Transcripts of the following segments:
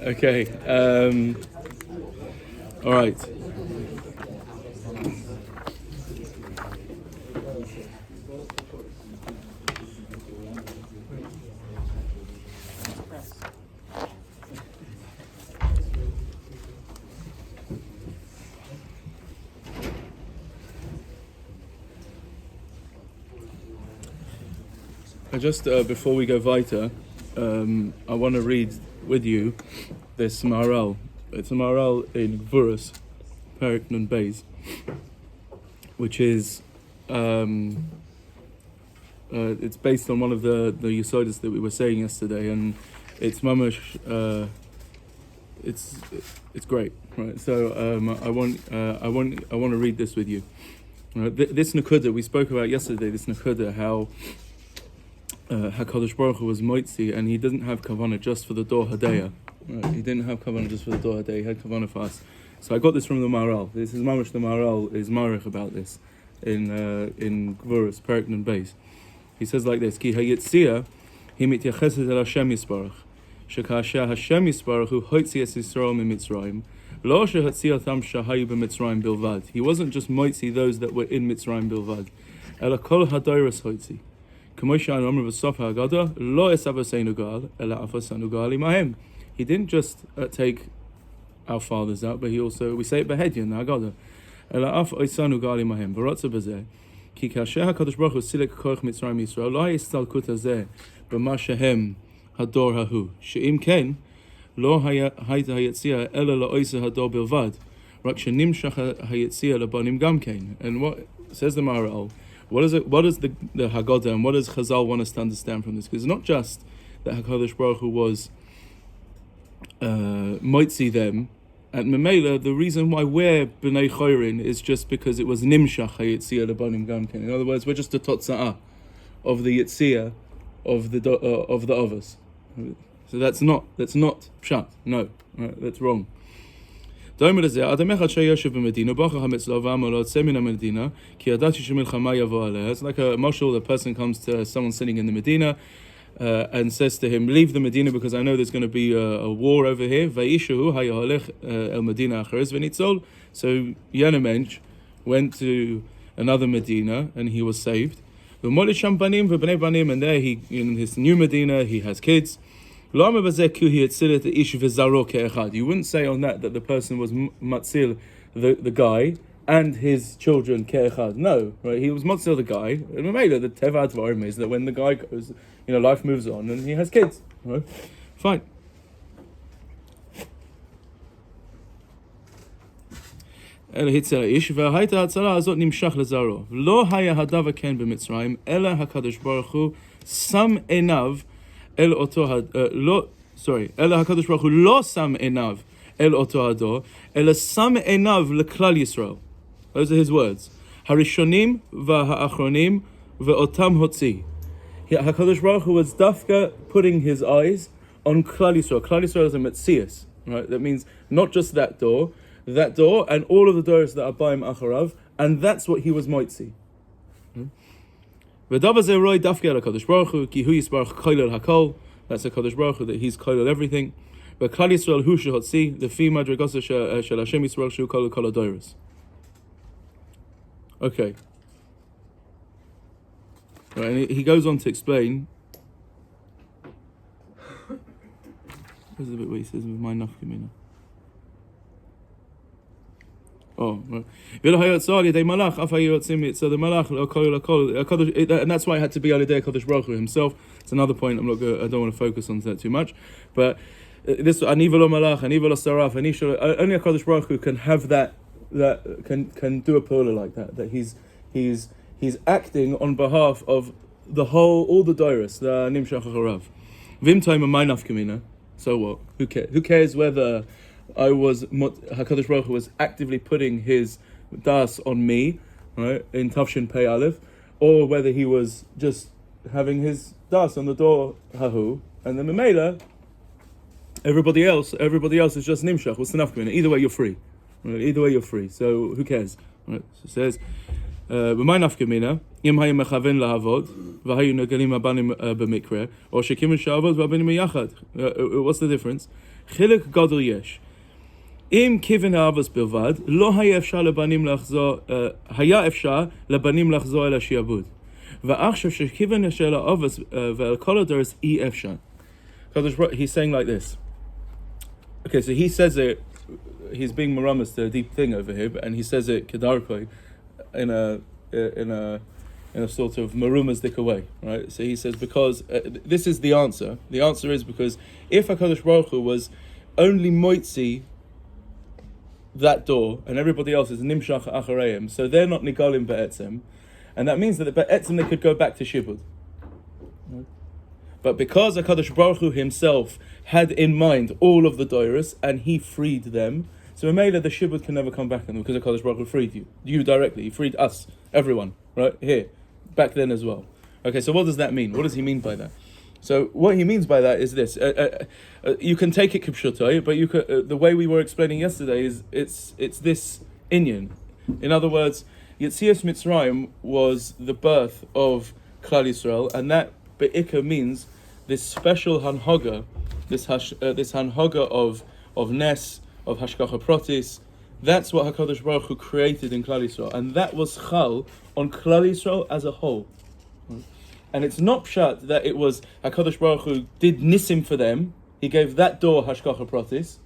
Okay. All right. Just before we go weiter, I want to read with you this Maharal. It's a Maharal in Gvuras, Perek Nun Beis, which is it's based on one of the Yesodis that we were saying yesterday, and it's mamash. It's great, right? So I want to read this with you. This Nakuda we spoke about yesterday. This Nakuda, how Hakadosh Baruch Hu was moitzi, and he didn't have kavanah just for the Dor Hadeya. Right? He didn't have kavanah just for the Dor Hadeya. He had kavanah for us. So I got this from the Maharal. This is mamash. The Maharal is marich about this in Gvuras Perek Nun Beis. He says like this: Ki hayitzia hi mityacheset el Hashem Yisbarach, shekasher Hashem Yisbarach hu hoitzi es Yisrael miMitzrayim, lo shehatziatam shahayu b'Mitzrayim bilvad. He wasn't just moitzi those that were in Mitzrayim bilvad, ela kol hadayras hoitzi. He didn't just take our fathers out, but he also, we say it behedya in the Hagadah. Ki kasher HaKadosh Baruch Hu silek koich Mitzrayim Yisrael lo hayistalkut hazeh b'ma shehem hador hahu she'im ken lo hayta hayetzia ela la'oisa hador bilvad rak shenimshach hayetzia labanim gam ken. And what says the Maharal, what is the Hagadah, and what does Chazal want us to understand from this? Because it's not just that HaKadosh Baruch Hu was moitzi them, and Memela, the reason why we're B'nai Chorin is just because it was Nimshach HaYitzia L'Banim Gamken. In other words, we're just a Totza'ah of the Yitzia of the Ovos. So that's not Pshat. No, right, that's wrong. It's like a marshal, the person comes to someone sitting in the Medina and says to him, leave the Medina because I know there's going to be a war over here. So Yenemench went to another Medina and he was saved. And there he, in his new Medina, he has kids. You wouldn't say on that the person was matzil the guy and his children ke'echad. No, right? He was matzil the guy. And maybe the teva advarim is that when the guy goes, life moves on and he has kids. Right? Fine. Some enough El oto lo sorry. Ela Hakadosh Baruch Hu lo sam enav el oto hador, ela sam enav leklal Yisrael. Those are his words. Harishonim v'ha'achronim ve'otam hotzi. Hakadosh Baruch Hu was dafka putting his eyes on Klal Yisrael. Klal Yisrael is a metzias, right? That means not just that door, and all of the doors that are ba'im acharav, and that's what he was moitzi. That's a Kadosh Baruch Hu, that he's koilel everything. But Klal Yisrael hu shehotzi lefi madrigos shel Hashem Yisrael shu kol adoros. Okay. Right, and he goes on to explain. This is a bit what he says with my nafkamina. Oh, right. So the malach, and that's why it had to be Alidei Kadosh Baruch Hu himself. It's another point. I don't want to focus on that too much, but this ani v'lo malach, ani v'lo saraf, only a Kadosh Baruch Hu can have that can do a pula like that. That he's acting on behalf of all the doros, the nimshach harav. Vim time my nafkamina. So what? Who cares? Who cares whether Hakadosh Baruch Hu was actively putting his das on me, right, in Tavshin Pei Aleph, or whether he was just having his das on the door hahu, and then Memela, everybody else is just nimshach. What's the nafkamina? Either way, you're free. Right? Either way, you're free. So who cares? Right? So it says, במה נפקא מינה? אם היה מכוון לעבוד, והיו נגלים הבנים במקרה, או שכיוון שעבוד והבנים יחד. What's the difference? חלק גדול יש. אם כיוון האבוס בלבד, לא היה אפשר לבנים לחזור, היה אפשר לבנים לחזור אל השיעבוד. ועכשיו שכיוון של האבוס ועל כל הדורס אי אפשר. He's saying like this. Okay, so he says it, he's being maramas to a deep thing over here, and he says it kedarkoi in a sort of marumasdik way, right? So he says because this is the answer. The answer is because if HaKadosh Baruch Hu was only moitzi that door and everybody else is nimshach achareim, so they're not nigalim be'etzem, and that means that the be'etzem they could go back to shibud. But because HaKadosh Baruch Hu himself had in mind all of the doiros and he freed them, so Mela the shibud can never come back on them because HaKadosh Baruch Hu freed you directly. He freed us, everyone, right here, back then as well. Okay, so what does that mean? What does he mean by that? So what he means by that is this: you can take it kipshutai, but you could, the way we were explaining yesterday is it's this inyan. In other words, Yetzias Mitzrayim was the birth of Klal Yisrael, and that be'ikah means this special hanhaga, this hanhaga of nes, of hashgacha protis. That's what HaKadosh Baruch Hu created in Klal Yisrael, and that was chal on Klal Yisrael as a whole. And it's not pshat that it was HaKadosh Baruch Hu did nisim for them. He gave that door hashgacha protis,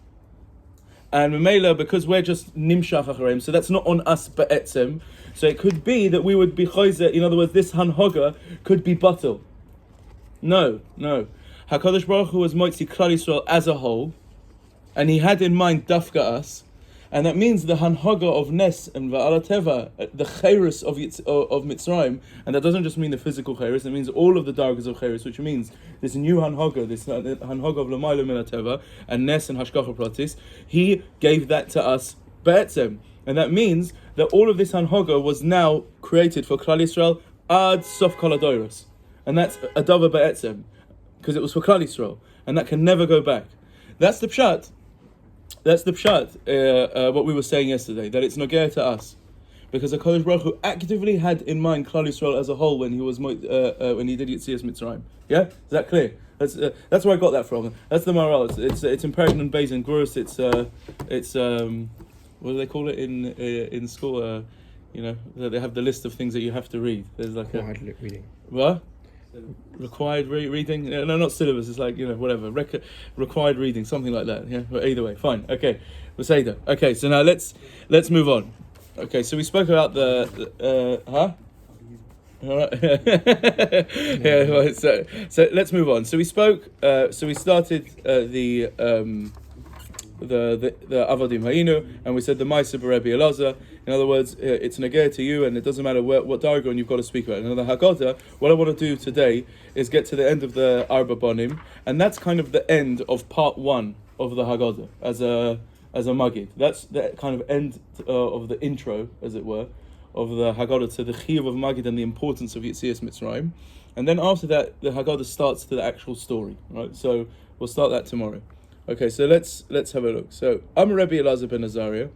and Memela, because we're just nimshach achareim, so that's not on us be'etzem. So it could be that we would be choyzer. In other words, this hanhaga could be batel. No. HaKadosh Baruch Hu was moitzi Klal Yisrael as a whole, and he had in mind dafka us, and that means the hanhaga of Nes and Va'alateva, the chayris of Mitzrayim, and that doesn't just mean the physical chayris, it means all of the dargas of chayris, which means this new hanhaga, this hanhaga of Lamayla Minateva, and Nes and Hashgacha Pratis, he gave that to us be'etzem. And that means that all of this hanhaga was now created for Klal Yisrael ad sof kol hadoros. And that's adava be'etzem, because it was for Klal Yisrael, and that can never go back. That's the pshat. That's the pshat, what we were saying yesterday, that it's nogea to us. Because HaKadosh Baruch Hu actively had in mind Klal Yisrael as a whole when he was when he did Yetzias Mitzrayim. Yeah? Is that clear? That's where I got that from. That's the moral. It's in Perignon Beis and Gurus. It's what do they call it in school? They have the list of things that you have to read. There's like required reading. What? Required reading? No, not syllabus. It's like whatever. Required reading, something like that. Yeah. But either way, fine. Okay, Maseda. Okay, so now let's move on. Okay, so we spoke about the All right. Yeah. Well, so let's move on. So we spoke. So we started the Avadim Hayinu, and we said the Maisa B'Rebbe Elazar. In other words, it's negeh to you, and it doesn't matter what diagram you've got to speak about. In the Hagadah, what I want to do today is get to the end of the Arba Bonim, and that's kind of the end of part 1 of the Hagadah as a Magid. That's the kind of end of the intro, as it were, of the Hagadah to the Chiyuv of Magid and the importance of Yetzias Mitzrayim. And then after that, the Hagadah starts to the actual story, right? So we'll start that tomorrow. Okay, so let's have a look. So, Am Rebbe Elazar ben Azariah,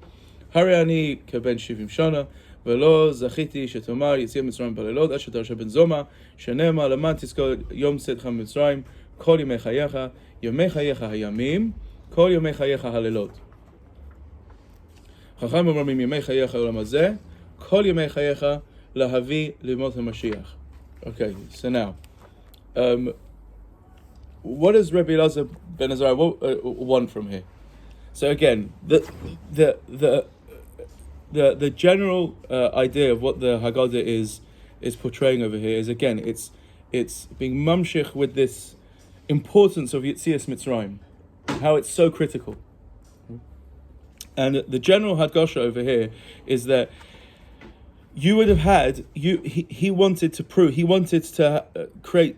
Hari ani keben shivim shana, velo zachiti shetomar Yetzias Mitzrayim balelot, asher darsha ben zoma, shenema laman tizkor yom tzedcha Mitzrayim, kol yomei chayecha hayamim, kol yomei chayecha halelot. Chacham omrim yomei chayecha olam hazeh, kol yomei chayecha lahavi limot hamashiach. Okay, so now, what does Rebbe Elazar ben Azariah want from here? So again, the general idea of what the Haggadah is portraying over here is, again, it's being mamshich with this importance of Yetzias Mitzrayim, how it's so critical. And the general Hadgasha over here is that you would have had, he wanted to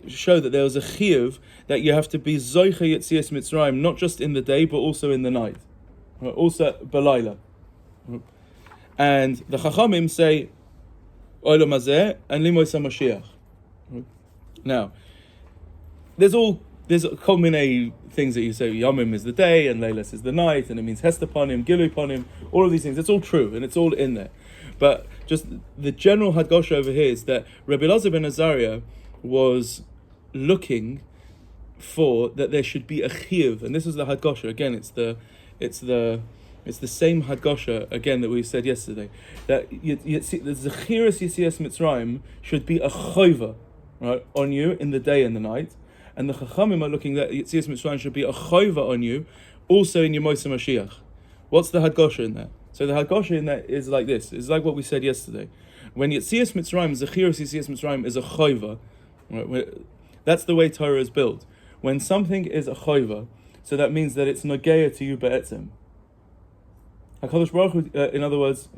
show that there was a chiyuv that you have to be zoicha Yetzias Mitzrayim, not just in the day, but also in the night. Also balayla. And the Chachamim say, Olam hazeh and limois HaMashiach. Now, there's kol minei things that you say, Yomim is the day, and Leilas is the night, and it means Hester Panim, Gilui Panim, all of these things. It's all true, and it's all in there. But just the general Hadgosha over here is that Rabbi Elazar ben Azariah was looking for that there should be a chiyuv, and this is the Hadgosha. Again, it's the same Hadgosha again that we said yesterday. That the Zechiras Yetzias Mitzrayim should be a chayva, right, on you in the day and the night, and the Chachamim are looking that Yetzias Mitzrayim should be a chayva on you also in your Moshe Mashiach. What's the Hadgosha in that? So the Hadgosha in that is like this. It's like what we said yesterday. When Yetzias Mitzrayim, Zechiras Yetzias Mitzrayim is a chayva, right, that's the way Torah is built. When something is a chayva, so that means that it's nogeya to you be'etzem. HaKadosh Baruch Hu, in other words,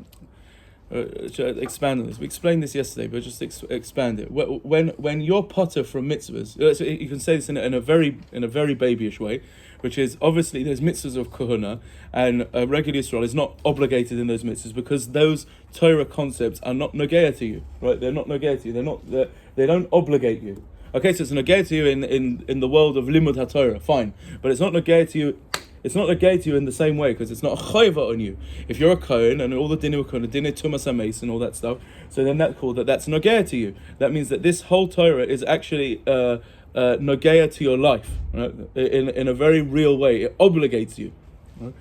expand on this. We explained this yesterday, but just expand it. When you're potter from mitzvahs, so you can say this in a very babyish way, which is obviously there's mitzvahs of kahuna, and a regular Yisrael is not obligated in those mitzvahs because those Torah concepts are not nogeya to you, right? They're not nogeya to you. They don't obligate you. Okay, so it's nogeya to you in the world of limud haTorah, fine, but it's not nogeya to you. It's not nogeya to you in the same way because it's not a chayva on you. If you're a kohen and all the dinner kohen, dinner tumas hameis and all that stuff, so then that's nogeya to you. That means that this whole Torah is actually nogeya to your life, right? In a very real way. It obligates you. Right?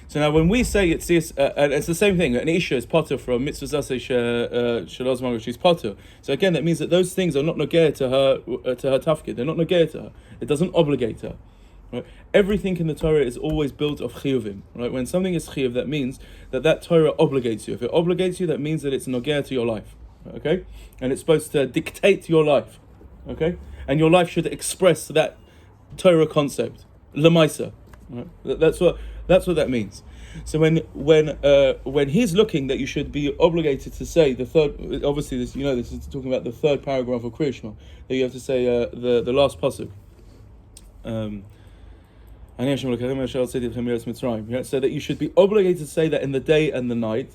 So now, when we say and it's the same thing. An isha is potter from mitzvah zaseh shalaz magal. She's potter. So again, that means that those things are not nogeya to her tafkid. They're not nogeya to her. It doesn't obligate her. Right? Everything in the Torah is always built of chiyuvim. Right? When something is chiyuv, that means that Torah obligates you. If it obligates you, that means that it's nogeya to your life. Okay, and it's supposed to dictate your life. Okay, and your life should express that Torah concept, lemaisa. Right? That's what that means. So when he's looking that you should be obligated to say the third, obviously this is talking about the third paragraph of Kriya Shema, that you have to say the last pasuk. Yeah, so that you should be obligated to say that in the day and the night.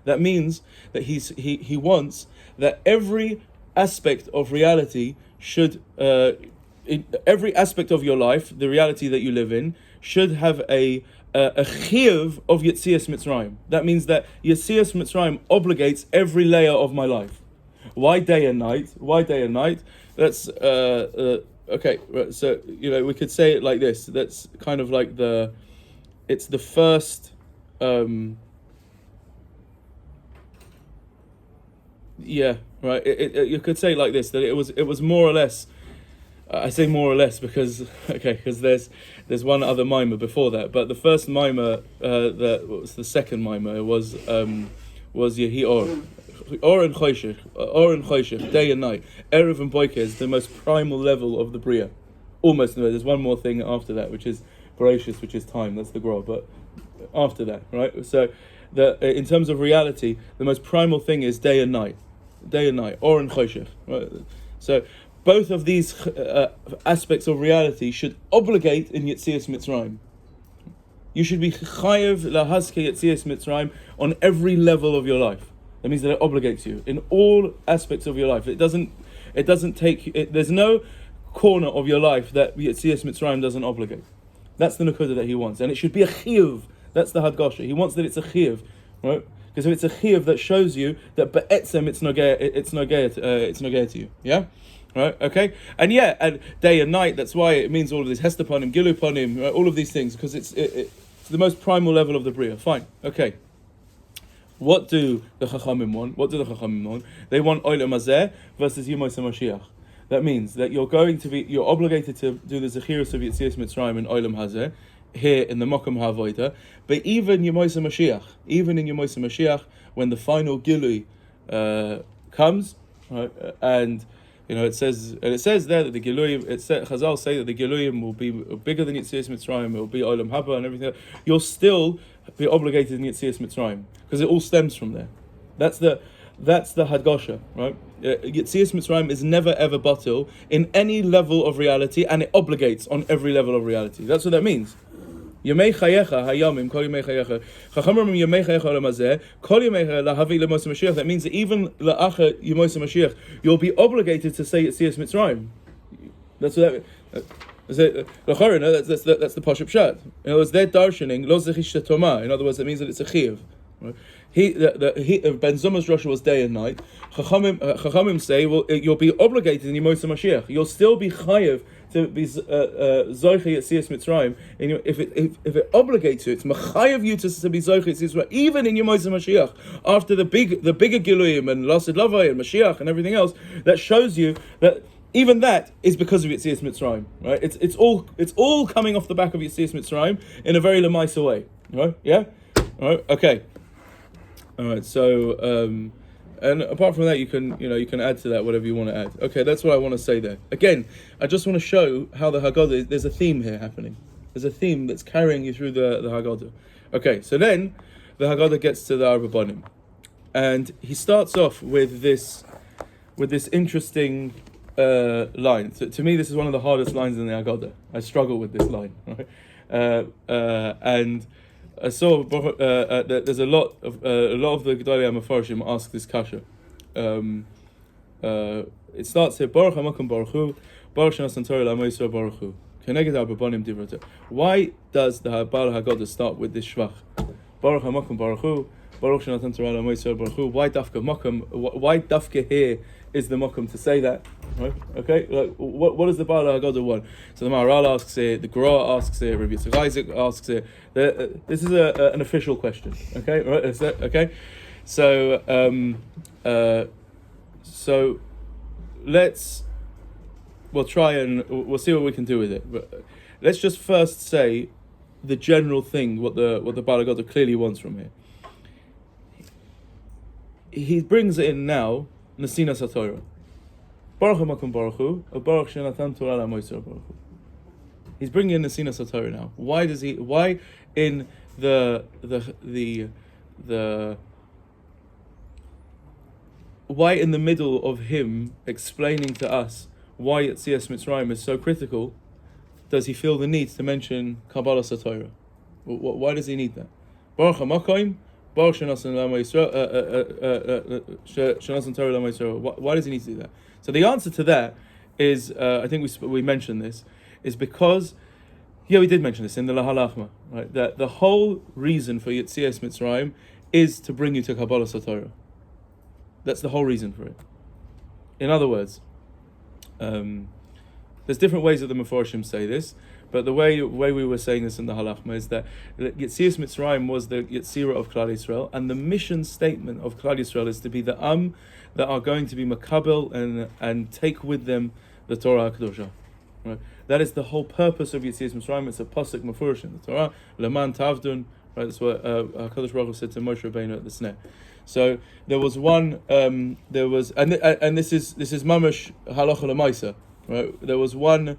That means that he wants that every aspect of reality should, in every aspect of your life, the reality that you live in, should have a chiyuv of Yetzias Mitzrayim. That means that Yetzias Mitzrayim obligates every layer of my life. Why day and night? Why day and night? That's okay. So we could say it like this. That's kind of like it's the first. Yeah, right. You could say it like this, that it was more or less. I say more or less because there's one other mimer before that, but the first mimer, that was the second mimer, was Yehi Or and Choshech, day and night. Erev and Boiker is the most primal level of the Bria. Almost, no, there's one more thing after that, which is Bereshis, which is time. That's the Gra, but after that, right? So, in terms of reality, the most primal thing is day and night. Day and night, Or and Choshech. Right? So, both of these aspects of reality should obligate in Yetzias Mitzrayim. You should be chayev lahazke Yetzias Mitzrayim on every level of your life. That means that it obligates you in all aspects of your life. It doesn't take. There's no corner of your life that Yetzias Mitzrayim doesn't obligate. That's the nukudah that he wants, and it should be a chiyuv. That's the hadgasha. He wants that it's a chiyuv, right? Because if it's a chiyuv, that shows you that be'etzem it's nogeya to you. Yeah. Right, okay, and day and night. That's why it means all of this hestaponim, giluponim, right? All of these things, because it's the most primal level of the bria. Fine, okay. What do the chachamim want? They want olam hazeh versus Yemos HaMashiach. That means that you're obligated to do the zechiros of Yetzias Mitzrayim and olam hazeh here in the Mokum HaAvodah. But even Yemos HaMashiach, even in Yemos HaMashiach, when the final gilui comes, right, and it says there that the Giluyim, Chazal say that the Giluyim will be bigger than Yetzias Mitzrayim, it will be Olam Haba and everything. You'll still be obligated in Yetzias Mitzrayim because it all stems from there. That's the Hadgasha, right? Yetzias Mitzrayim is never ever batil in any level of reality, and it obligates on every level of reality. That's what that means. Yemei chayecha hayamim kol yemei chayecha chachamim yemei chayecha olam hazeh kol yemei lahavi lemos Mashiach. That means that even la'acha Yemos Mashiach you'll be obligated to say Yetzias Mitzrayim. That's what that. That's the pashup pshat. In other words, they're darshaning lo zechish tomah. In other words, that means that it's a chiyuv. Right? Ben Zumah's Rosh was day and night. Chachamim say, well, you'll be obligated in Yemot Mashiach. You'll still be chayev to be zoiche Yetzias Mitzrayim. If it obligates you, it's mechayev you to be zoiche Yetzias Mitzrayim, even in Yemot Mashiach. After the bigger Giluyim and Lasid Lavai and Mashiach and everything else, that shows you that even that is because of Yetzias Mitzrayim. Right? It's all coming off the back of Yetzias Mitzrayim in a very lemaisa way. Right? Yeah. All right. Okay. All right, so and apart from that, you can add to that whatever you want to add. Okay, that's what I want to say there. Again, I just want to show how the Hagadah, there's a theme here happening. There's a theme that's carrying you through the Hagadah. Okay, so then the Hagadah gets to the Arbabonim, and he starts off with this interesting line. To me, this is one of the hardest lines in the Hagadah. I struggle with this line, right? And I saw there's a lot of the Gedolei HaMefarshim ask this kasha. It starts here, Baruch HaMakom Baruch Hu, Baruch Shanasan Torah L'Amo Yisrael Baruch Hu. Keneged HaBabonim Divrei Torah. Why does the Baal Haggadah start with this shvach? Baruch HaMakom Baruch Hu, Baruch Shanasan Torah L'Amo Yisrael Baruch Hu. Why dafka makom? Why dafka here is the makom to say that? Right? Okay, like what does the Baal Haggadah want? So the Maharal asks it, the Gra asks it, Rabbi Yitzchak Isaac asks it. This is an official question. Okay, right? Is that okay? So we'll try and we'll see what we can do with it. But let's just first say the general thing, what the Baal Haggadah clearly wants from here. He brings it in now, Nesinas HaTorah. Baruch HaMakom Baruch Hu, Baruch Shenatan Torah L'Amo Yisrael Baruch Hu. He's bringing in Nesinas HaTorah now. Why in why in the middle of him explaining to us why Yetzias Mitzrayim is so critical, does he feel the need to mention Kabbalah HaTorah? Why does he need that? Baruch HaMakom, Baruch Shenasan L'Amo Yisrael, Shenasan Torah L'Amo Yisrael. Why does he need to do that? So the answer to that is, I think we mentioned this, is because, we did mention this in the Lahalachma, right? That the whole reason for Yetzias Mitzrayim is to bring you to Kabbalah HaTorah. That's the whole reason for it. In other words, there's different ways that the Mefarshim say this, but the way we were saying this in the Halachma is that Yetzias Mitzrayim was the Yetzirah of Klal Yisrael, and the mission statement of Klal Yisrael is to be the that are going to be makabel and take with them the Torah HaKadoshah. Right? That is the whole purpose of Yetzias Mitzrayim. It's a pasuk mefurish in the Torah, Leman Tavdun. Right, that's what HaKadosh Baruch Hu said to Moshe Rabbeinu at the Sneh. So there was one. And this is mamash halacha l'maisa. Right, there was one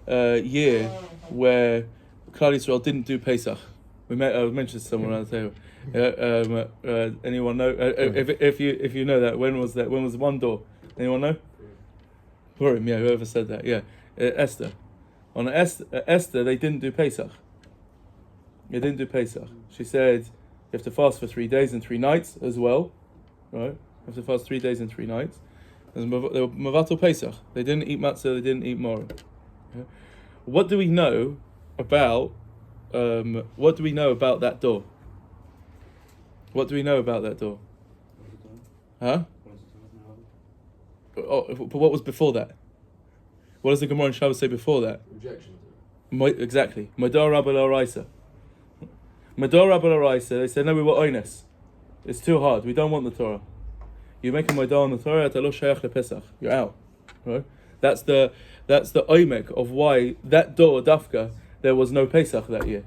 year where Klal Yisrael didn't do Pesach. I mentioned to someone around the table. Anyone know? If you know that, when was that? When was one door? Anyone know? Purim, yeah. Whoever said that, yeah. Esther. On Esther, they didn't do Pesach. They didn't do Pesach. She said you have to fast for 3 days and 3 nights as well, right? You have to fast 3 days and 3 nights. They were Mavatul Pesach. They didn't eat matzah. They didn't eat maror. Okay? What do we know about? What do we know about that door? What do we know about that door? Huh? But what was before that? What does the Gemara in Shabbos say before that? Rejection. Exactly. Madar Rabba L'Oraisa. Madar Rabba L'Oraisa. They said no, we were oines. It's too hard. We don't want the Torah. You make a Madar on the Torah, Atalo Shayach LePesach. You're out. Right? That's the oimek of why that door Dafka there was no Pesach that year.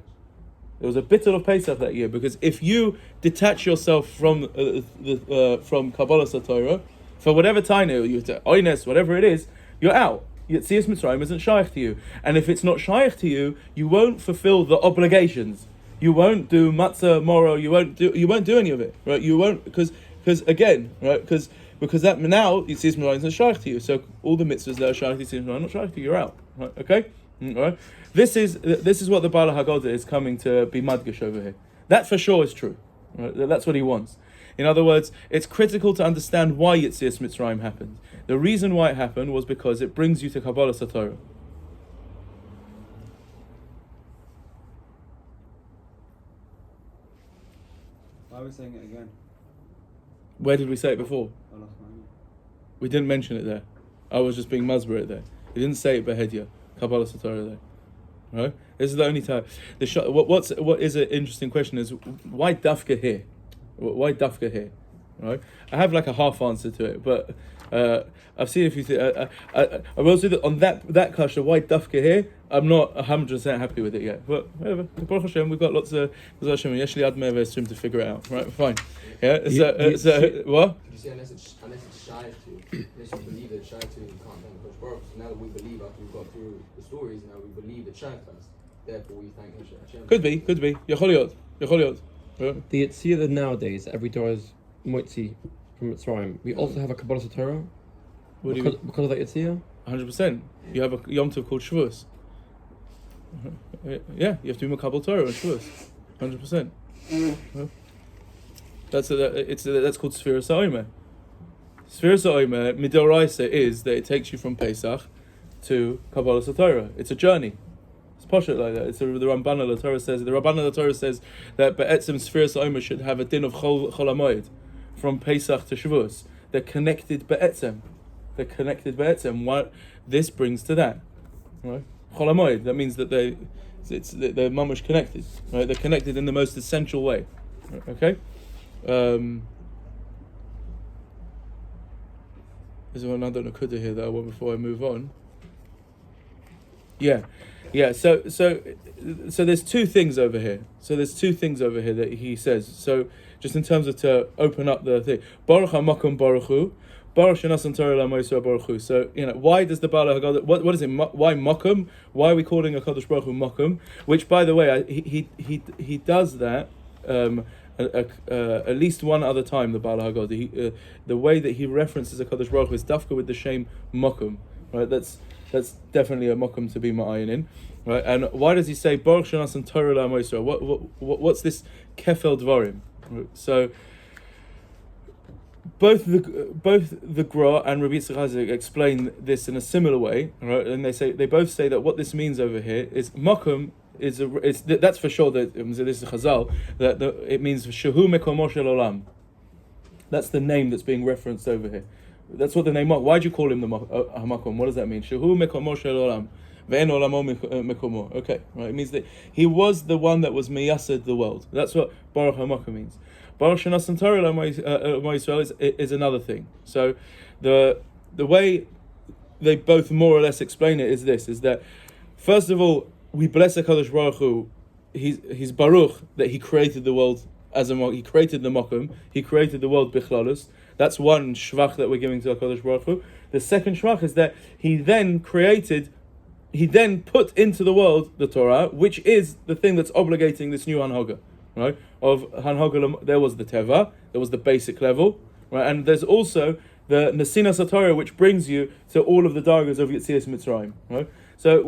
There was a bittul of Pesach that year because if you detach yourself from Kabbalah HaTorah for whatever time you oines, whatever it is, you're out. Yetzias Mitzrayim isn't shaykh to you, and if it's not shaykh to you, you won't fulfill the obligations. You won't do matzah moro. You won't do any of it, right? You won't because again, right? Because that now Yetzias Mitzrayim isn't shaykh to you. So all the mitzvahs that are shaykh to Yetzias Mitzrayim not shaykh to you. You're out, right? Okay, all right. This is what the Baal Haggadah is coming to be madgish over here. That for sure is true. Right? That's what he wants. In other words, it's critical to understand why Yetzias Mitzrayim happened. The reason why it happened was because it brings you to Kabbalah HaTorah. Why are we saying it again? Where did we say it before? We didn't mention it there. I was just being masber there. We didn't say it behedya, Kabbalah Satorah there. Right? This is the only time. What is an interesting question is why dafka here? Why dafka here? Right? I have like a half answer to it, but I've seen a few things. I will say that on that kasha, why dafka here? I'm not 100% happy with it yet. But whatever. Baruch Hashem, we've got lots of Yeshli Admei V'Esrim to figure it out. Right? Fine. Yeah. So what? You see, unless it's shy to, unless you believe it's shy to, you can't thank Kosh Baruch. So now that we believe after we've got through the stories, now we believe it's shy first. Therefore, we thank Hashem. Could be. Yechol Yot. Yeah. The Yitzhak nowadays, every door is Moitzi from Mitzrayim. We also have a Kabbalah Satorah because of that Yitzhak. 100%. You have a Yom Tov called Shavuos. Yeah, you have to be Makabel Torah on Shavuos. 100%. That's called Sfira Sa'omer. Sfira Sa'omer, Midoraisa, is that it takes you from Pesach to Kabbalah Satorah. It's a journey. It's poshet like that. The Ramban Torah says. The Ramban Torah says that Be'etzim Sfira Sa'omer should have a din of Chol HaMoed from Pesach to Shavuos. They're connected Be'etzim. What this brings to that, right? Chol HaMoed. That means that they're mamash connected. Right? They're connected in the most essential way. Okay. Is there another nakuda here that I want before I move on? Yeah. So there's two things over here. That he says. So just in terms of to open up the thing, Baruch HaMakom Baruch Hu, Baruch Shenasan Torah LaMoshe Baruch Hu. So why does the Baal Hagadah? What is it? Why Makom? Why are we calling a Kadosh Baruch Hu Makom? Which, by the way, he does that. At least one other time, the Baal Hagadah, the way that he references a Kadosh Baruch Hu is dafka with the shame Makom, right? That's definitely a Makom to be ma'ayin in, right? And why does he say Baruch Shenasan Torah LaMoshe? What's this kefel dvarim? Right? So both the Gra and Rabbi Yitzchak Hazik explain this in a similar way, right? And they both say that what this means over here is Makom. That's for sure that this is Chazal, that it means Shehu Mekomo Shel Olam. That's the name that's being referenced over here. That's what the name. Why'd you call him the Hamakom? What does that mean? Shehu Mekomo Shel Olam, Ve'en Olamo Mekomo. Okay, right. It means that he was the one that was meyased the world. That's what Baruch Hamakom means. Baruch Shenasan Torah Yisrael is another thing. So the way they both more or less explain it is this: is that first of all, we bless HaKadosh Baruch Hu. He's Baruch that he created the world as he created the Mokum. He created the world Bichlalos. That's one shvach that we're giving to HaKadosh Baruch Hu. The second shvach is that he then put into the world the Torah, which is the thing that's obligating this new Hanhaga, right? Of Hanhaga, there was the Teva, there was the basic level, right? And there's also the Nesinas HaTorah, which brings you to all of the dargas of Yetzias Mitzrayim, right? So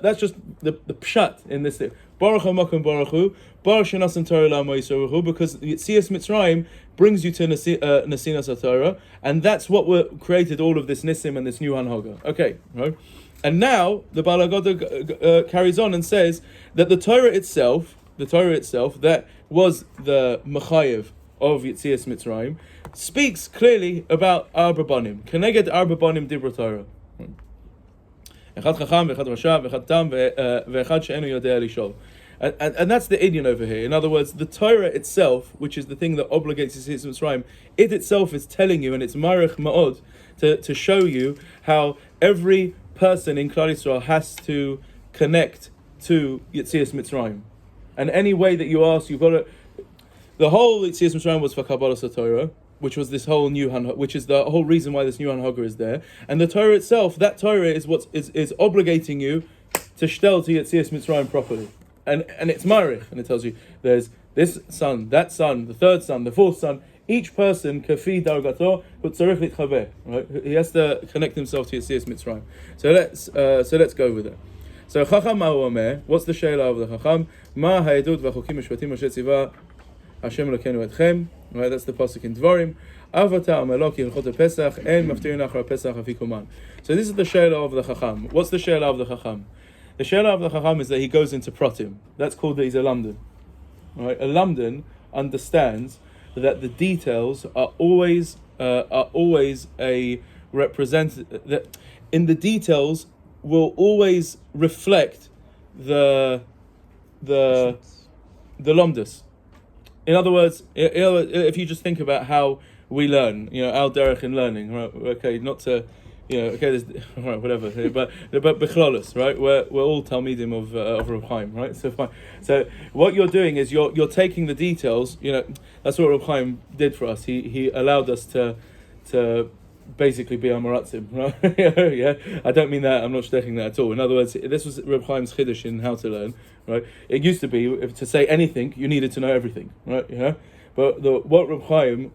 that's just the pshat in this thing. Baruch HaMakom Baruch Hu, Baruch Shenasan Torah L'Amo Yisrael Hu, because Yetzias Mitzrayim brings you to Nesinas HaTorah, and that's what created all of this Nisim and this new Hanhaga. Okay, right? And now the Baal Hagadah carries on and says that the Torah itself, that was the Mechayev of Yetzias Mitzrayim, speaks clearly about Arba Banim. Keneged Arba Banim Dibra Torah. Echad Chacham, Echad Rasha, Echad Tam, Echad She'enu Yodea Lishol. And that's the Indian over here. In other words, the Torah itself, which is the thing that obligates Yetzias Mitzrayim, it itself is telling you, and it's Marich Ma'od, to show you how every person in Klal Yisrael has to connect to Yetzias Mitzrayim. And any way that you ask, you've got to... The whole Yetzias Mitzrayim was for Kabbalah Satorah, which was this whole new Hanhaga, which is the whole reason why this new Hanhaga is there. And the Torah itself, that Torah is what is obligating you to shtel to Yetzias Mitzrayim properly. And it's Marich, and it tells you there's this son, that son, the third son, the fourth son. Each person, kafi dargato, utzarich litchaver, right? He has to connect himself to Yetzias Mitzrayim. So let's go with it. So Chacham Ma'u Omer, what's the sheila of the Chacham? Ma ha'edut v'chokim mishpatim Moshe tziva Hashem Elokeinu etchem. Right, that's the pasuk in Dvarim. Avata Ameloki Hilchot Pesach En Maftirin Achar Pesach Afikuman. So this is the sheila of the Chacham. What's the sheila of the Chacham? The sheila of the Chacham is that he goes into Pratim. That's called that he's a Lamdan. Right, a Lamdan understands that the details are always a that in the details will always reflect the lomdus. In other words, if you just think about how we learn, al derech in learning, right? Okay, not to, okay, there's right, whatever, but bichlolus, right? We're all talmidim of Reb Chaim, right? So fine. So what you're doing is you're taking the details. That's what Reb Chaim did for us. He allowed us to basically be Amaratzim, right? Yeah, I don't mean that. I'm not stating that at all. In other words, this was Reb Chaim's chiddush in how to learn, right? It used to be to say anything, you needed to know everything, right? But what Reb Chaim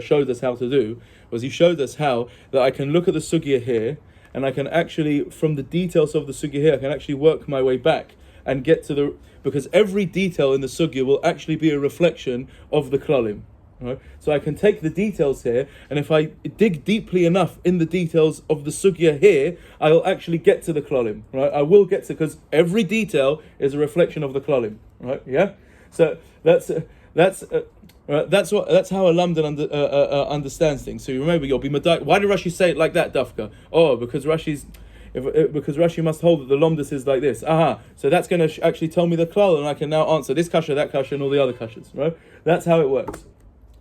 showed us how to do was he showed us how that I can look at the sugya here, and I can actually, from the details of the sugya here, I can actually work my way back and get to because every detail in the sugya will actually be a reflection of the klalim. Right? So I can take the details here, and if I dig deeply enough in the details of the sugya here, I'll actually get to the klalim. Right? I will get to, because every detail is a reflection of the klalim. Right? Yeah. So that's how a lamdan understands things. So you remember, you'll be madai. Why did Rashi say it like that, Dafka? Oh, because Rashi must hold that the lomdus is like this. Aha. So that's going to actually tell me the klal, and I can now answer this kasha, that kasha, and all the other kashas. Right? That's how it works.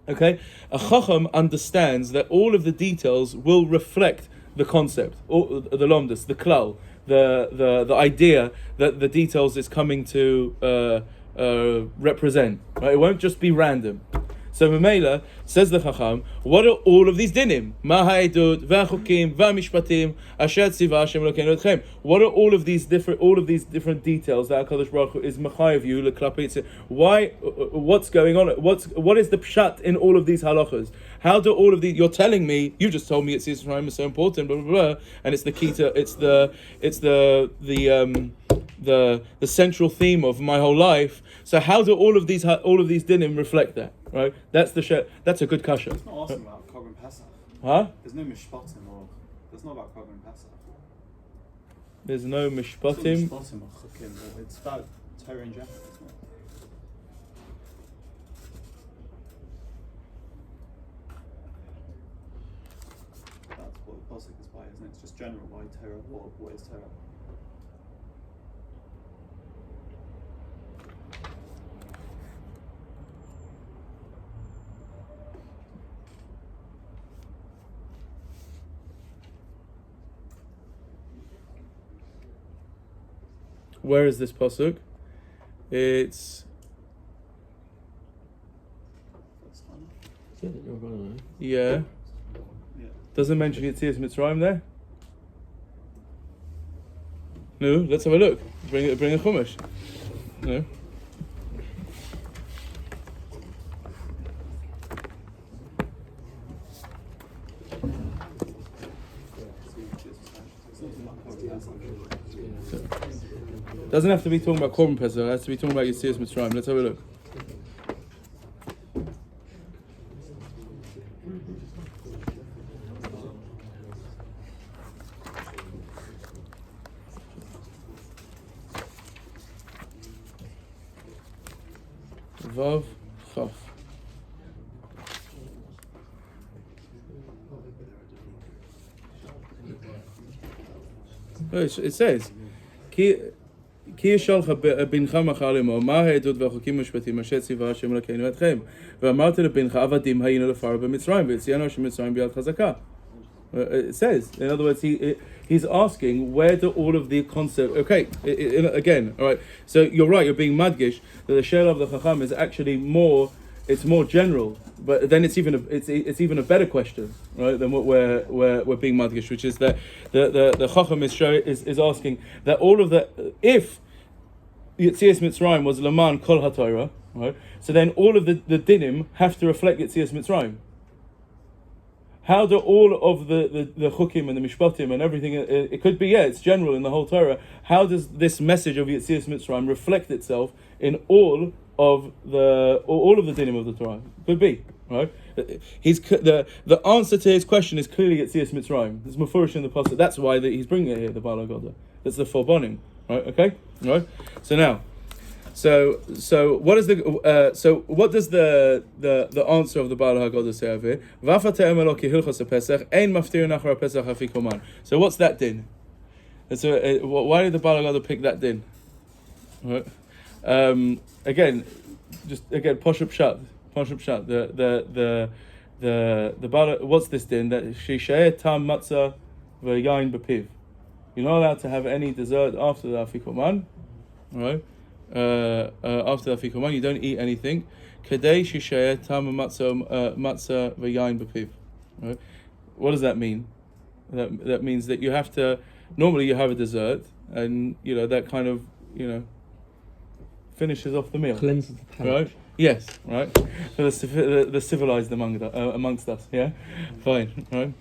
Okay, a chacham understands that all of the details will reflect the concept, or the lomdus, the klal, the idea that the details is coming to represent. Right? It won't just be random. So Mamela says the Chacham, what are all of these dinim? Ma'ha'edut, v'achukim, v'amishpatim, asher tziva Hashem Elokeinu etchem. What are all of these different details that HaKadosh Baruch Hu is machayev you leklapi? Why? What's going on? What is the pshat in all of these halachas? How do all of these? You're telling me. You just told me it's Yisrael is so important. Blah blah blah. And it's the key to. It's the central theme of my whole life. So how do all of these dinim reflect that? Right, that's a good kasha. It's not asking about Korban Pesach. Huh? There's no mishpatim or there's not about Korban Pesach. There's no mishpatim. It's not mishpatim or chukim. It's about Torah in general. Isn't it? That's what the pasuk is by, isn't it? It's just general by Torah. What is Torah? Where is this pasuk? It's yeah. Doesn't mention Yetzias Mitzrayim there. No, let's have a look. Bring a chumash. No. Doesn't have to be talking about Korban Pesach. It has to be talking about Yetzias Mitzrayim. Let's have a look. Vav Chaf. It says, כי ישאלך בנך מחר לאמור, מה העדות והחוקים המשפטים אשר ציווה השם אלוקינו אתכם? ואמרת לבנך, עבדים היינו לפרעה במצרים, והוציאנו השם מצרים ביד חזקה. It says, in other words, he's asking, where do all of the concept? Okay, again, all right. So you're right. You're being madgish that the shell of the chacham is actually more. It's more general, but then it's even a better question, right? Than what we're being madgish, which is that the chacham is asking that all of the if Yetzias Mitzrayim was Laman Kol HaTorah, right? So then all of the dinim have to reflect Yetzias Mitzrayim. How do all of the chukim and the mishpatim and everything, it could be, it's general in the whole Torah, how does this message of Yetzias Mitzrayim reflect itself in all of the dinim of the Torah? Could be, right? The answer to his question is clearly Yetzias Mitzrayim. It's mafurish in the pasuk. That's why he's bringing it here, the Baal Hagadah. That's the forboning, right? Okay, right. So now, So what is the answer of the Baal Hagadah say over here? V'afate'em Eloki hilchos haPesach ein maftir nachar haPesach afikoman. So what's that din? And so why did the Baal Hagadah pick that din? Right. Again, posh up shut. The Baal, what's this din? That shishayeh tam matzah v'yayin b'piv. You're not allowed to have any dessert after the afikoman, right? After the afikoman, you don't eat anything. Kadei shishayeh tam matzah v'yayin b'piv. Right? What does that mean? That means that you have to. Normally, you have a dessert, and that kind of finishes off the meal. Cleanses the palate. Right? Yes. Right. For the civilized amongst us. Yeah. Fine. Right.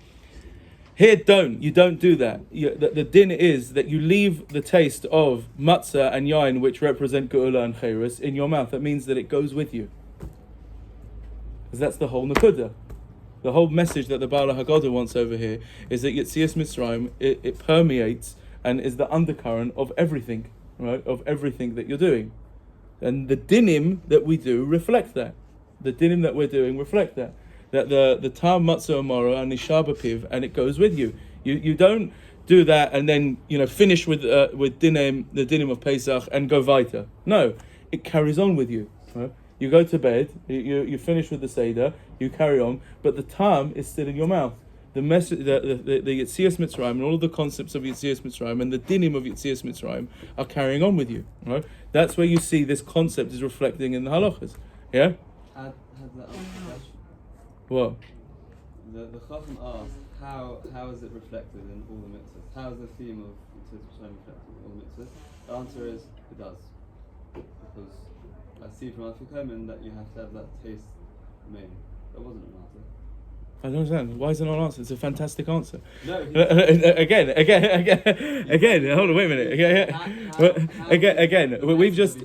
Here, you don't do that. The din is that you leave the taste of matzah and yain, which represent geula and cheirus, in your mouth. That means that it goes with you. Because that's the whole nakuda. The whole message that the Baal Hagadah wants over here is that Yetzias Mitzrayim, it permeates and is the undercurrent of everything, right? Of everything that you're doing. And the dinim that we do reflect that. The dinim that we're doing reflect that. That the tam matzah amora and nishar b'piv, and it goes with you. You don't do that and then finish with dinim, the dinim of Pesach, and go weiter. No, it carries on with you. Right? You go to bed, you finish with the seder, you carry on, but the tam is still in your mouth. The message, the Yetzias Mitzrayim, and all of the concepts of Yetzias Mitzrayim and the dinim of Yetzias Mitzrayim are carrying on with you. Right? That's where you see this concept is reflecting in the halachas. Yeah. Has that answered? What? The Chacham asked, how is it reflected in all the mitzvahs? How is the theme of Yetzias Mitzrayim reflected in all the mitzvahs? The answer is, it does. Because I see from Afikomen that you have to have that taste remain. That wasn't an answer. I don't understand. Why is it not an answer? It's a fantastic answer. No. Again. Hold on, wait a minute. Again. We've just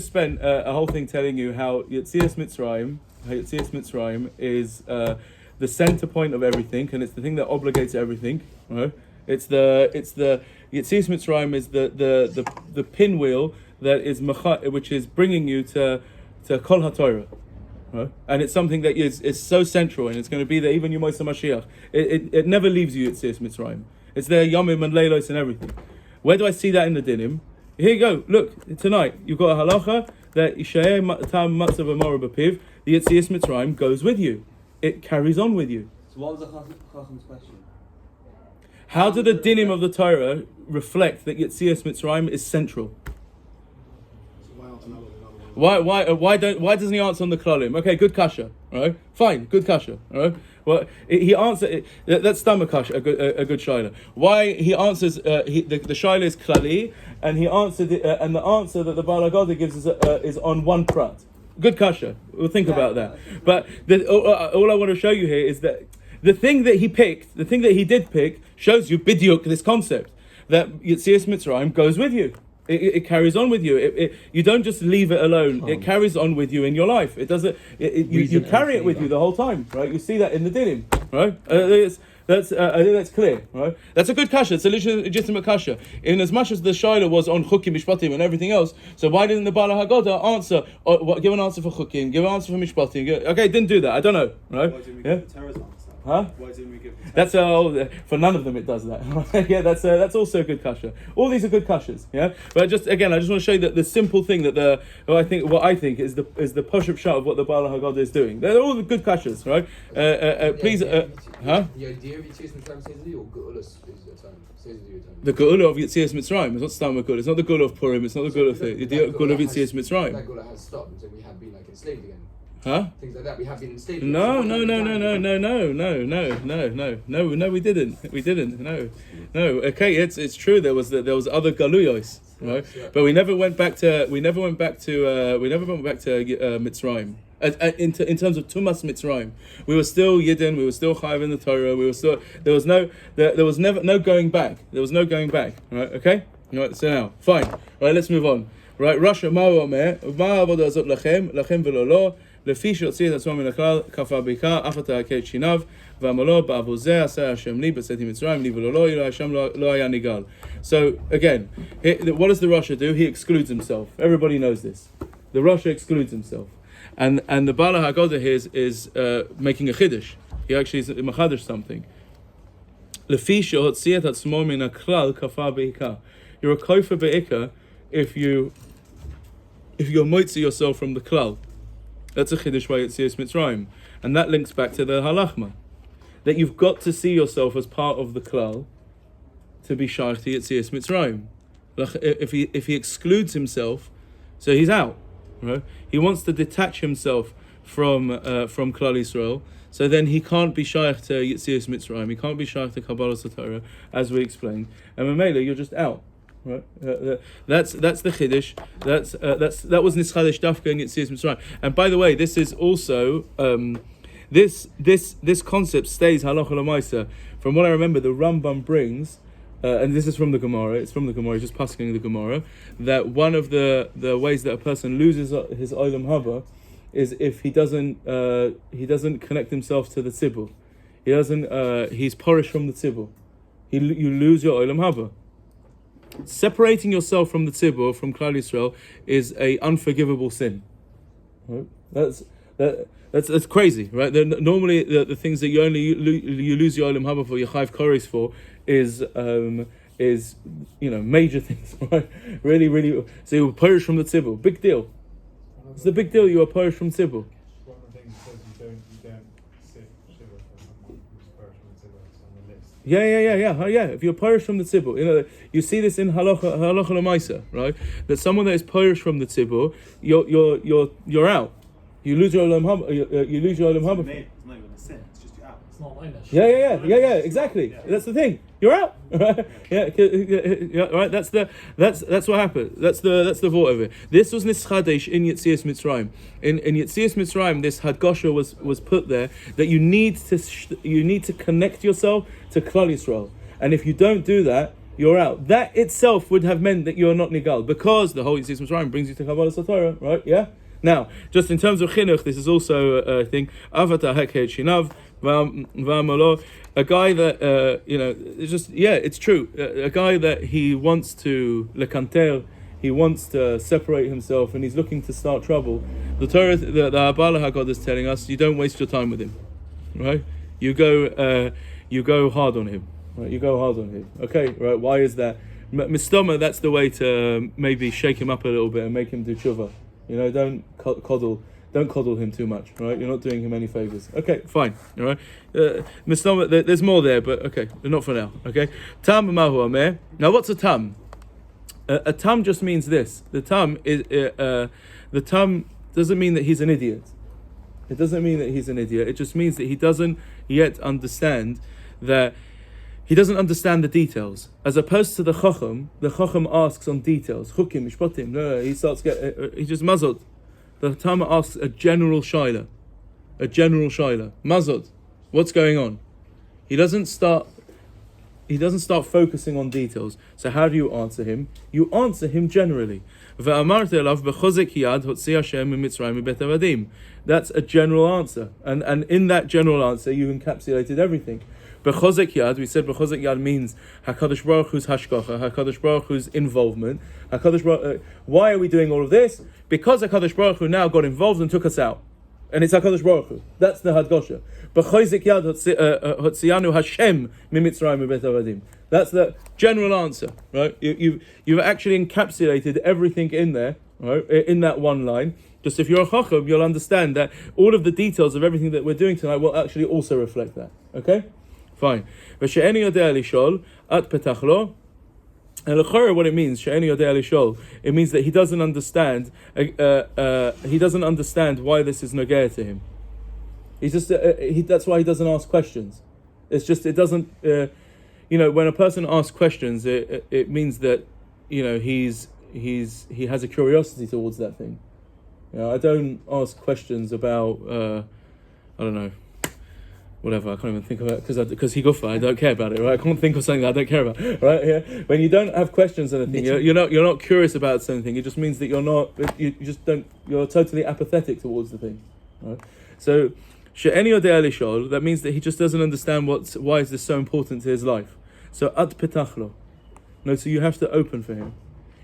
spent a whole thing telling you how Yetzias Mitzrayim is the center point of everything, and it's the thing that obligates everything. Right? It's the Yetzias Mitzrayim is the pinwheel that is which is bringing you to Kol HaTorah. Right? And it's something that is so central, and it's going to be there even Yom Mashiach. It never leaves you at Yetzias Mitzrayim. It's there Yomim and Leilos and everything. Where do I see that in the dinim? Here you go. Look, tonight you've got a halacha that Yishayeh Tam Matzav Amora B'Piv. The Yetzias Mitzrayim goes with you. It carries on with you. So what was the Chacham's question? How do the dinim of the Torah reflect that Yetzias Mitzrayim is central? Why doesn't he answer on the klalim? Okay, good kasha, right? Fine, good kasha, right? Well, he answered. That's stomach kasha, a good shaila. Why he answers? The shaila is klali, and he answered and the answer that the Baal Hagadah gives is on one prat. Good kasha. We'll think about that. But all I want to show you here is that the thing that he did pick, shows you bidyuk this concept that Yetzias Mitzrayim goes with you. It carries on with you. You don't just leave it alone. It carries on with you in your life. It doesn't. You carry it with you the whole time, right? You see that in the dinim, right? I think that's clear, right? That's a good kasha. It's a legitimate kasha. In as much as the shaila was on chukim, mishpatim, and everything else, so why didn't the Baal Hagadah answer? Give an answer for chukim. Give an answer for mishpatim. Okay, didn't do that. I don't know, right? Why didn't we give the terrorist answer? Huh? Why didn't we give the That's for none of them it does that. Yeah, that's also a good kasha. All these are good kashas. Yeah, but I just want to show you that the simple thing that what I think is the push-up shot of what the Baal Hagadah is doing. They're all the good kashas, right? Please, The idea of Yetzias Mitzrayim says you, or Geula is your term. Says your term. The Geula of Yetzias Mitzrayim. It's not Stam Geula. It's not the Geula of Purim. It's not the Geula of the Geula of Yetzias Mitzrayim. That Geula has stopped, and so we have been enslaved again. Huh? Things like that. We have been enslaved. No, we didn't. No. Okay, it's true. There was other galuyos, right? But we never went back to Mitzrayim. In terms of Tumas Mitzrayim, we were still Yidden. We were still Chayav in the Torah. There was never no going back. There was no going back. Right? Okay. Right. So now, fine. Right. Let's move on. Right. Rasha Ma'omer Ma'avodah Zot Lachem V'Lo Lo. לפי שהוציא את עצמו מן הכלל, כפה בעיקר, אף אתה הכה את שיניו, ואמר לו, בעבור זה עשה השם לי, בצאתי מצרים, לי ולא לו, אילו השם לא היה ניגל. So, again, what does the Rasha do? He excludes himself. Everybody knows this. The Rasha excludes himself. And the Bala Hagadah here is making a chiddush. He actually is machadish something. Lefi shehotzii et atzmo min haklal kafa be'ikah. You're a kofer be'ikah if you're moitzi yourself from the klal. That's a chiddush by Yetzias Mitzrayim, and that links back to the halachma that you've got to see yourself as part of the klal to be shaykh to Yetzias Mitzrayim. If he excludes himself, so he's out. Right? He wants to detach himself from Klal Yisrael, so then he can't be shaykh to Yetzias Mitzrayim. He can't be shaykh to Kabbalah Satorah, as we explained. And Mamela, you're just out. Right? That's the chiddush. That was Nischadesh Dafka in Yetzias Mitzrayim. And by the way, this is also this concept stays halacha l'maisa. From what I remember, the Rambam brings. And this is from the Gemara. It's from the Gemara. Just passing the Gemara. That one of the ways that a person loses his olam haba is if he doesn't connect himself to the tzibur. He's porish from the tzibur. You lose your olam haba. Separating yourself from the tzibur, from Klal Yisrael, is a unforgivable sin. Right? That's crazy, right? Normally, the things that you lose your olam haba for, your chayv koris for, is major things, right? Really, really. So you were purish from the tzibur, big deal. It's a big deal. You are purish from tzibur. One of the things says you don't sit shiva from parish from the tzibur, it's on the list. Yeah. If you're purish from the tzibur, you see this in halacha l'maisa, right? That someone that is purish from the tzibur, you're out. You lose your olam haba. You lose your olam haba. It's not even a sin. It's just you're out. It's not Einish. Yeah. Exactly. Yeah. That's the thing. You're out. Right? Yeah. Right. That's what happened. That's the vote of it. This was nischadesh in Yetzias Mitzrayim. In Yetzias Mitzrayim, this hadgosha was put there that you need to connect yourself to Klal Yisrael, and if you don't do that, you're out. That itself would have meant that you're not nigal, because the whole Yetzias Mitzrayim brings you to Kabbalah Satorah, right? Yeah. Now, just in terms of chinuch, this is also a thing. Avata hekhet shinav v'amalo. A guy that it's true. A guy that he wants to lekanter, he wants to separate himself, and he's looking to start trouble. The Torah, the Abala Haggadah is telling us, you don't waste your time with him, right? You go hard on him, right? You go hard on him. Okay, right? Why is that? Mistoma, that's the way to maybe shake him up a little bit and make him do tshuva. Don't coddle him too much, right? You're not doing him any favors. Okay, fine, all right. There's more there, but okay, not for now. Okay, tam mahu ameh. Now, what's a tam? A tam just means this. The tam doesn't mean that he's an idiot. It doesn't mean that he's an idiot. It just means that he doesn't yet understand that. He doesn't understand the details. As opposed to the chacham asks on details. Chukim, mishpatim. No, he he just mazod. The Tama asks a general shaila. Mazod, what's going on? He doesn't start focusing on details. So how do you answer him? You answer him generally. That's a general answer. And in that general answer, you encapsulated everything. Bechozek Yad, we said Bechozek Yad means HaKadosh Baruch Hu's hashgacha, HaKadosh Baruch Hu's involvement. Why are we doing all of this? Because HaKadosh Baruch Hu now got involved and took us out. And it's HaKadosh Baruch Hu. That's the Hadgosha. Bechozek Yad Hotziyanu Hashem Mimitzrayim Beit Avadim. That's the general answer, right? You've actually encapsulated everything in there, right? In that one line. Just if you're a chacham, you'll understand that all of the details of everything that we're doing tonight will actually also reflect that. Okay? Fine. V'she'eni yodea lishol at petach lo. And l'chora, what it means, she'eni yodea lishol, it means that he doesn't understand. He doesn't understand why this is nogea to him. He's just. That's why he doesn't ask questions. It's just it doesn't. When a person asks questions, it means that he has a curiosity towards that thing. I don't ask questions about I don't know. Whatever, I can't even think of it because he I don't care about it, right? I can't think of something that I don't care about, right? Yeah. When you don't have questions on anything, you're not curious about something. It just means that you're totally apathetic towards the thing. Right? So, she'eni yodea lishol, that means that he just doesn't understand why is this so important to his life. So, at petachlo. No, so you have to open for him.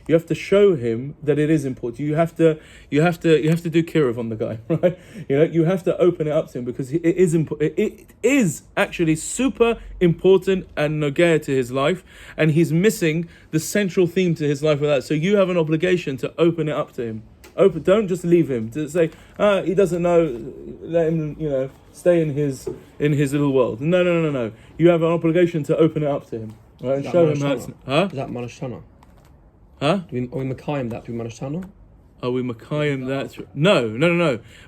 You have to show him that it is important. You have to do kiruv on the guy, right? You have to open it up to him because it is important. It is actually super important and nogea to his life, and he's missing the central theme to his life with that. So you have an obligation to open it up to him. Don't just leave him to say, he doesn't know. Let him, stay in his little world. No. You have an obligation to open it up to him, right, and show him how. Is that Manashtana? Huh? Are we Makayim that through Manashtana? Are we Makayim that? No.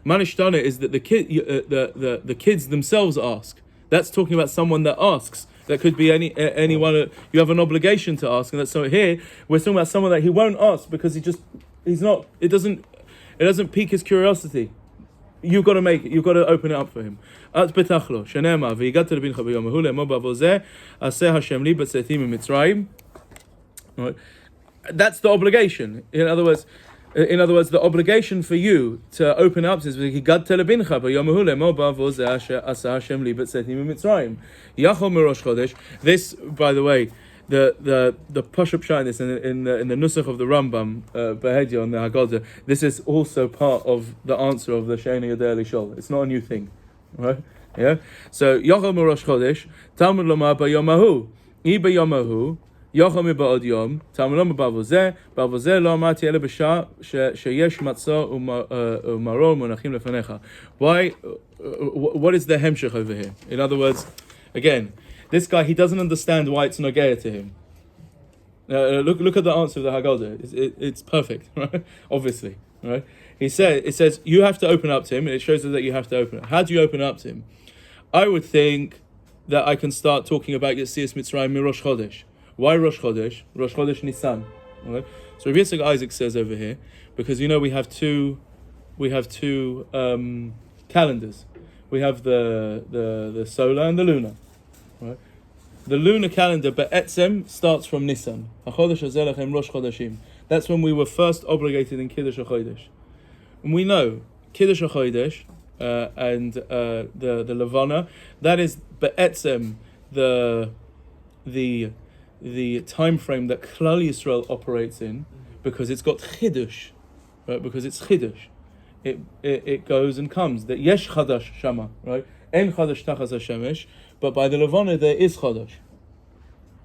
Manishtana is that the kids themselves ask. That's talking about someone that asks. That could be anyone. You have an obligation to ask, and that's so here we're talking about someone that he won't ask because he's not. It doesn't pique his curiosity. You've got to make it. You've got to open it up for him. At betachlo shenema v'yigat lebincha b'yom ha'hu le'mo b'avozeh aseh Hashem li b'tzetim mitzrayim. Right. That's the obligation. In other words, the obligation for you to open up is Hagadah lebincha b'yom ha'hu le'mo b'avozeh aseh Hashem li b'tzetim mitzrayim. Yachol merosh chodesh. This, by the way, the push-up shine this in the nusach of the Rambam Behedya on the Hagadah. This is also part of the answer of the She'eni Yodea Lishol. It's not a new thing, right? Yeah. So Yachol merosh chodesh Talmud lomar b'yom ha'hu b'yom ha'hu Yachol miba'od yom Talmud lomar b'avozeh lo amarti ele b'shah sheyesh matzah u'maror munachim lefanecha. Why? What is the hemshech over here? In other words, again, this guy, he doesn't understand why it's nogea to him. Look at the answer of the Hagadah. It's perfect, right? Obviously, right? It says you have to open up to him, and it shows us that you have to open it. How do you open up to him? I would think that I can start talking about Yetzias Mitzrayim Rosh Chodesh. Why Rosh Chodesh? Rosh Chodesh Nisan. Right? So Rabbi Yitzchak Isaac says over here, because we have two calendars. We have the solar and the lunar. Right? The lunar calendar, Be'etzem, starts from Nisan. HaChodesh hazeh lechem Rosh Chodeshim. That's when we were first obligated in Kiddush HaChodesh. And we know Kiddush HaChodesh and the Levana, that is Be'etzem, the time frame that Klal Yisrael operates in, because it's got Chiddush, right? Because it's Chiddush. It goes and comes. That Yesh Chadash Shama, right? En Chadash Tachas HaShemesh. But by the Levana, there is Chodesh.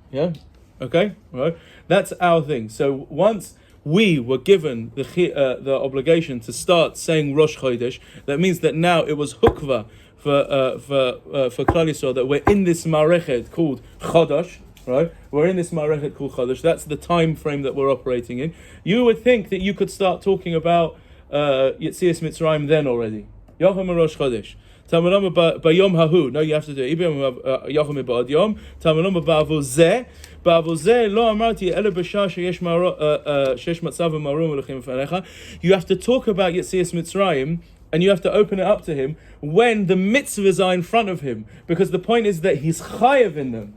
Yeah? Okay? Right? That's our thing. So once we were given the obligation to start saying Rosh Chodesh, that means that now it was hukva for Klal Yisrael that we're in this marechet called Chodesh, right? We're in this marechet called Chodesh. That's the time frame that we're operating in. You would think that you could start talking about Yetzias Mitzrayim then already. Yachol Rosh Chodesh. Talmud b'yom hahu. No, you have to do it. Yachol b'ad yom. Talmud b'avozeh. B'avozeh lo amarti ele b'shah sheyesh matzav v'marum v'lechim v'fanecha. You have to talk about Yetzias Mitzrayim, and you have to open it up to him when the mitzvahs are in front of him, because the point is that he's chayav in them.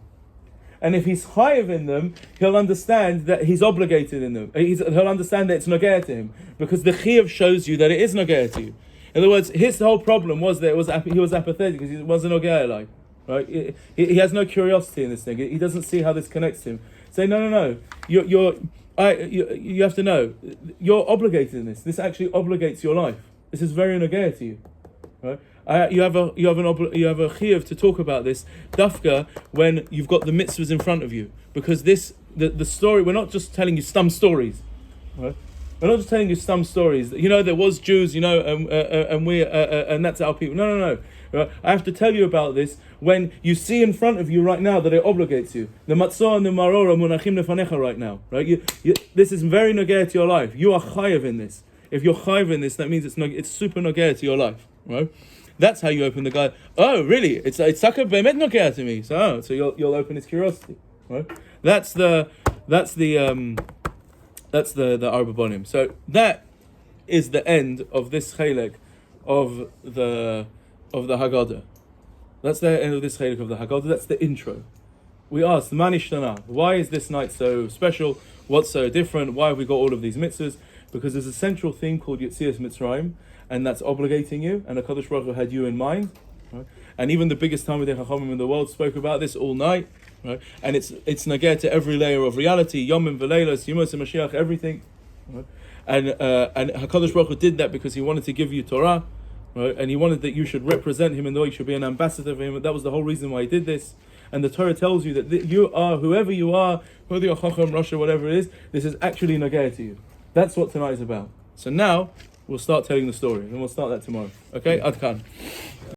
And if he's chayav in them, he'll understand that he's obligated in them. He'll understand that it's nogea to him, because the chiyuv shows you that it is nogea to you. In other words, his whole problem was that he was apathetic because he wasn't nogea like, right? He has no curiosity in this thing. He doesn't see how this connects to him. Say no. You have to know you're obligated in this. This actually obligates your life. This is very nogea to you, right? You have a chiyuv to talk about this dafka when you've got the mitzvahs in front of you, because the story, we're not just telling you some stories, right? We're not just telling you some stories. There was Jews, and we and that's our people. No. Right? I have to tell you about this when you see in front of you right now that it obligates you. The matzah and the maror are munachim lefanecha right now. Right? This is very nogea to your life. You are chayav in this. If you're chayav in this, that means it's super nogea to your life. Right? That's how you open the guy. Oh, really? It's sucker bemet nogea to me. So you'll open his curiosity. Right? That's the Arba Bonim. So that is the end of this chelek of the Hagadah. That's the end of this chelek of the Hagadah. That's the intro. We asked, Manishtana, why is this night so special? What's so different? Why have we got all of these mitzvahs? Because there's a central theme called Yetzias Mitzrayim, and that's obligating you, and HaKadosh Baruch Hu had you in mind. Right? And even the biggest Talmidei Chachamim in the world spoke about this all night. Right? And it's nageh to every layer of reality, Yomim V'Leilos, Yemos and Mashiach, everything. Right? And HaKadosh Baruch Hu did that because he wanted to give you Torah, right? And he wanted that you should represent him in the way you should be an ambassador for him. And that was the whole reason why he did this. And the Torah tells you that you are, whoever you are, whether you're Chacham, Rasha, whatever it is, this is actually nageh to you. That's what tonight is about. So now, we'll start telling the story, and we'll start that tomorrow. Okay? Ad kan.